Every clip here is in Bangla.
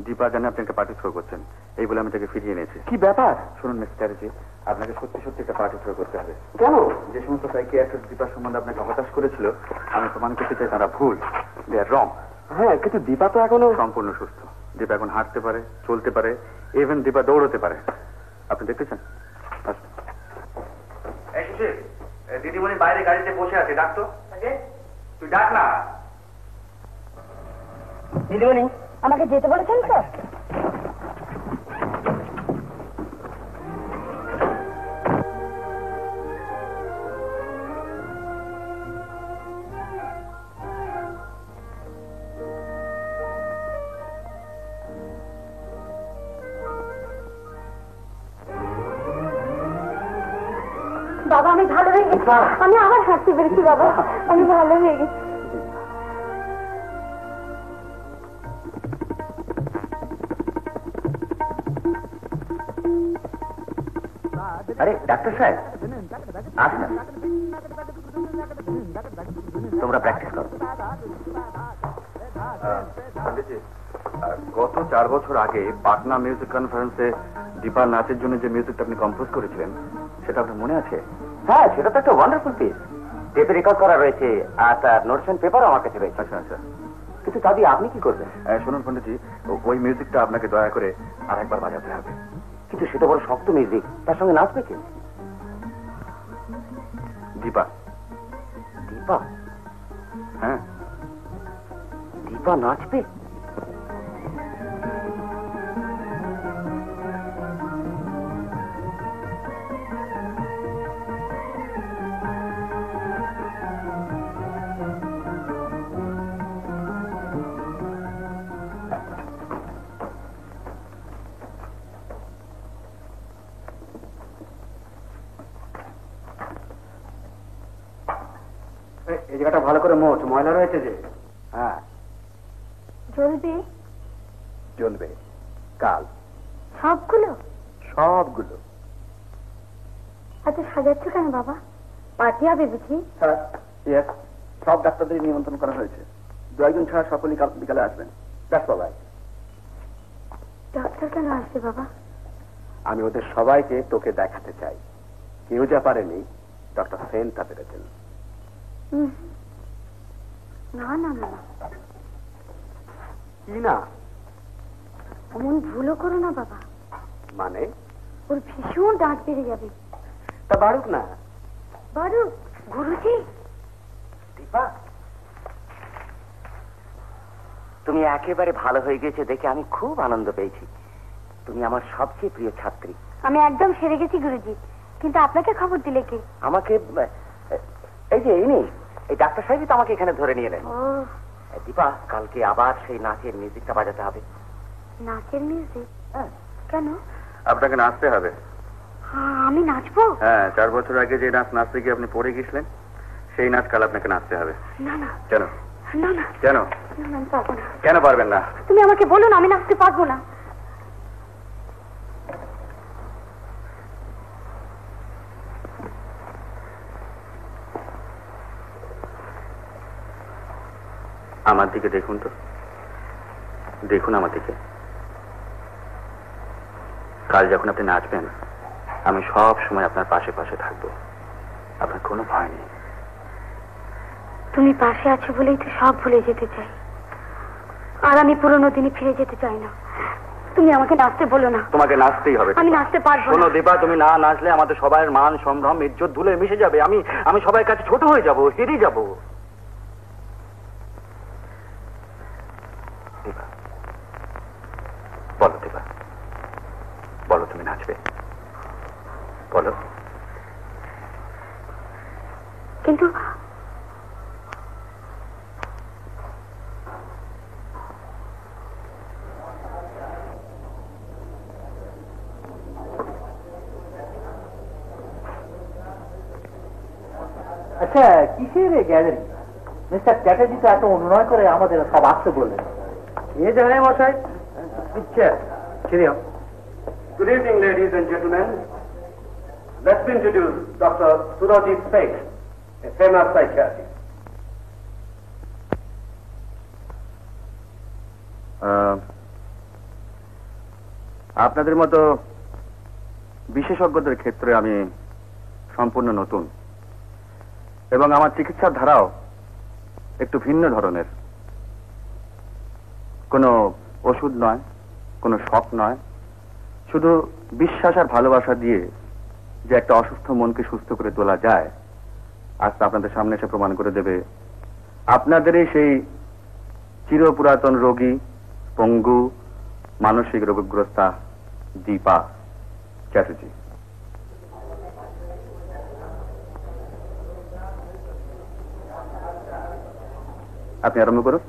দীপা জানে আপনি একটা পার্টি থ্রো করছেন, এই বলে আমি তাকে ফিরিয়ে এনেছি। কি ব্যাপার? শুনুন মিস্টার চ্যাটার্জি, আপনাকে সত্যি সত্যি একটা পার্টি থ্রো করতে হবে। কেন? যে সমস্ত সাইকিয়াট্রিস্ট দীপার সম্বন্ধে আপনাকে হতাশ করেছিল, আমি প্রমাণ করতে চাই তারা ভুল, দে আর রং। হ্যাঁ, কিন্তু দীপা তো এখনো সম্পূর্ণ সুস্থ। দীপা এখন হাঁটতে পারে, চলতে পারে, ইভেন দীপা দৌড়তে পারে। আপনি দেখতে চান? দিদিমণি বাইরে গাড়িতে বসে আছে, ডাক তো। তুই ডাক না। দিদিমণি আমাকে যেতে বলেছেন তো? বাবা আমি ভালো হয়ে গেছি, আমি আবার হাঁটতে পেরেছি বাবা, আমি ভালো হয়ে গেছি। আরে ডাক্তার সাহেব, আসুন, তোমরা প্র্যাকটিস করো। গত 4 বছর আগে পাটনা মিউজিক কনফারেন্সে দীপার নাচের জন্য যে মিউজিকটা আপনি কম্পোজ করেছিলেন, সেটা আপনার মনে আছে? হ্যাঁ, সেটা তো একটা ওয়ান্ডারফুল পিস, টেপে রেকর্ড করা রয়েছে, আর তার নোটস এন্ড পেপারও আমার কাছে রয়েছে। আচ্ছা আচ্ছা। কিন্তু তা দিয়ে আপনি কি করবেন? শুনুন পণ্ডিতজি, ওই মিউজিকটা আপনাকে দয়া করে আরেকবার বাজাতে হবে। কিন্তু সেটা বড় শক্ত মিউজিক, তার সঙ্গে নাচবে কে? দীপা। দীপা? হ্যাঁ, দীপা নাচবে? এই জায়গাটা ভালো করে মোচ, ময়লা রয়েছে যে। হ্যাঁ, জ্বলবে জ্বলবে কাল, সবগুলো? সবগুলো। আচ্ছা সাজাচ্ছ কেন বাবা? পার্টি হবে বুঝি? হ্যাঁ, ইয়েস, সব ডাক্তারদের নিমন্ত্রণ করা হয়েছে। 2-1 ছাড়া সকলেই কাল বিকালে আসবেন। That's all right. ডাক্তার কেন আসবে বাবা? আমি ওদের সবাইকে তোকে দেখাতে চাই। কেউ যা পারেনি, ডক্টর সেন তা পেরেছেন। না না না না, কি না? অমন ভুলও করো না বাবা, মানে? ওর ভীষণ ডাঁট বেড়ে যাবে। তা বাড়ুক না। বারু গুরুজি। দীপা, তুমি একেবারে ভালো হয়ে গেছে দেখে আমি খুব আনন্দ পেয়েছি। তুমি আমার সবচেয়ে প্রিয় ছাত্রী। আমি একদম সেরে গেছি গুরুজি, কিন্তু আপনাকে খবর দিলে কে? আমাকে এই যে ইনি, এই ডাক্তার সাহেবই তো আমাকে এখানে ধরে নিয়ে এলেন। ও দীপা, কালকে আবার সেই নাচের মিউজিকটা বাজাতে হবে। নাচের মিউজিক? হ্যাঁ। কেন? আপনাকে নাচতে হবে। আমি নাচবো? হ্যাঁ, 4 বছর আগে যে নাচ নাচতে গিয়ে আপনি পড়ে গেছিলেন, সেই নাচ কাল আপনাকে নাচতে হবে। না না। কেন? না না কেন? না, আমি পারবো না। কেন পারবেন না? তুমি আমাকে বলো না, আমি নাচতে পারবো না। আমার দিকে দেখুন তো, দেখুন আমার দিকে। কাল যখন আপনি নাচবেন, আমি সব সময় আপনার পাশে পাশে থাকবো। আপনার কোনো ভয় নেই। তুমি পাশে আছো বলেই তো সব ভুলে যেতে চাই, আর আমি পুরোনো দিনে ফিরে যেতে চাই না। তুমি আমাকে নাচতে বলো না। তোমাকে নাচতেই হবে। আমি নাচতে পারবো শোনো না। দীপা, তুমি না নাচলে আমাদের সবার মান সম্ভ্রম ইজ্জত ধুলে মিশে যাবে। আমি সবার কাছে ছোট হয়ে যাব, হেরে যাব। দীপা, বলো দীপা, বলো তুমি নাচবে, বলো। কিন্তু আচ্ছা, কিসের গ্যালারি? মিস্টার চ্যাটার্জি তো এত অনুনয় করে আমাদের সব আসতে বললেন। এ জানে মশাই, picture cerium. Good evening, ladies and gentlemen. Let's introduce Dr. Surajit Seth, a famous psychiatrist. আপনাদের মতো বিশেষজ্ঞদের ক্ষেত্রে আমি সম্পূর্ণ নতুন এবং আমার চিকিৎসার ধারাও একটু ভিন্ন ধরনের। কোনো ওষুধ নয়, কোনো শক নয়, শুধু বিশ্বাস আর ভালোবাসা দিয়ে যে একটা অসুস্থ মনকে সুস্থ করে তোলা যায়, আজ তা আপনাদের সামনে এসে প্রমাণ করে দেবে আপনাদেরই সেই চিরপুরাতন রোগী, পঙ্গু, মানসিক রোগগ্রস্তা দীপা চ্যাটার্জি। আপনি আরম্ভ করুন।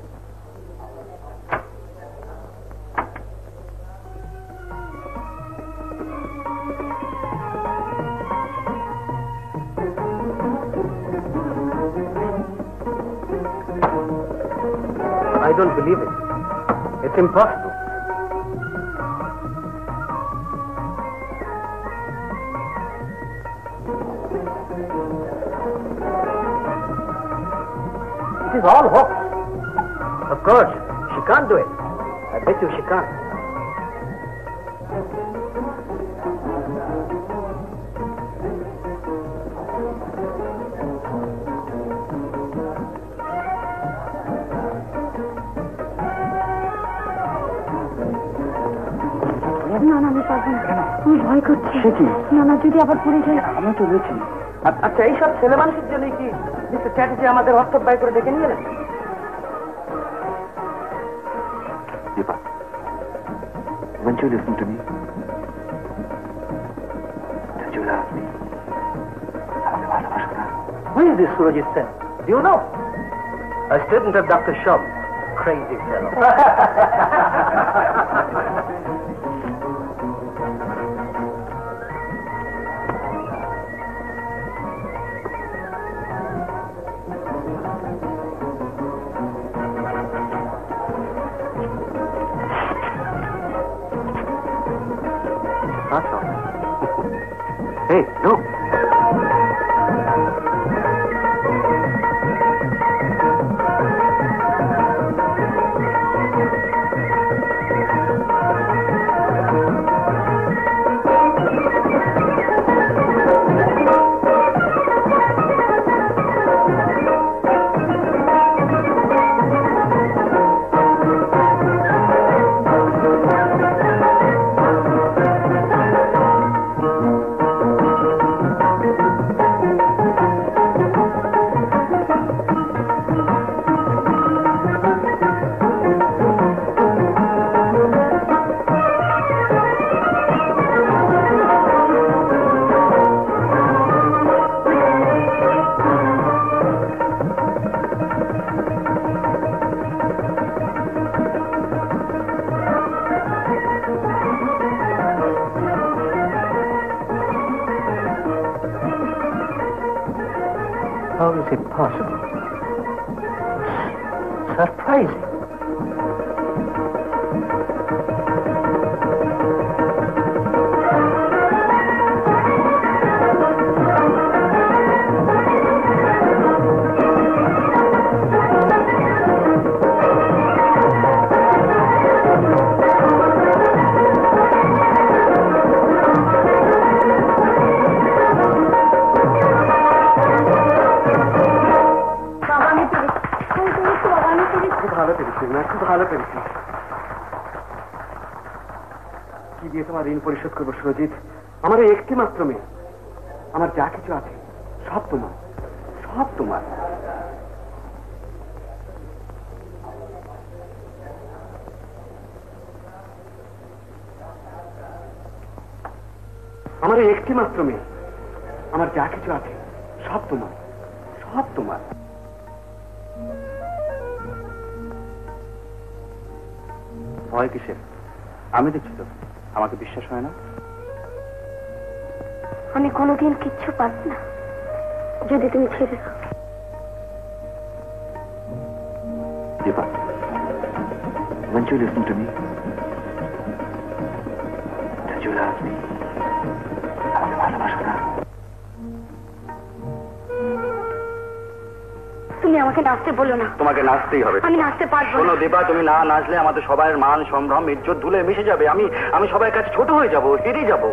I don't believe it. It's impossible. It is all hoax. Of course, she can't do it. I bet you she can't. না না, আমি পারবো না। আমি ভয় করছি। না না, যদি আবার পড়ে যাই। আমি তো বলছি। আচ্ছা, এইসব ছেলে মানুষের জন্য কি মিস্টার চ্যাটার্জি আমাদের হস্তক বাই করে ডেকে নিয়ে এলেন? Dipa, won't you listen to me? Don't you love me? আমাকে ভালোবাসো না? Who is this Surajit Sen? Do you know? A student of Dr. Shum. Crazy fellow. That's all. Hey, look. How is it possible? Surprising. কি দিয়ে তোমার ঋণ পরিশোধ করবো সুরজিৎ? আমার এই একটি মাত্র মেয়ে, আমার যা কিছু আছে সব তোমার, সব তোমার। আমার এই একটি মাত্র মেয়ে, আমার যা কিছু আছে সব তোমার, সব তোমার। ভয় কিসের? আমি দিচ্ছি তো, আমাকে বিশ্বাস হয় না? আমি কোনোদিন কিচ্ছু পারব না যদি তুমি ছেড়ে দাও। Dipa, won't you listen to me? Don't you love me? আমাকে ভালোবাসো না? তুমি আমাকে আমাকে নাচতে বলো না। তোমাকে নাচতেই হবে। আমি নাচতে পারবো শোনো না। দীপা, তুমি না নাচলে আমাদের সবার মান সম্ভ্রম ইজ্জত ধুলে মিশে যাবে। আমি সবার কাছে ছোট হয়ে যাব, হেরে যাব।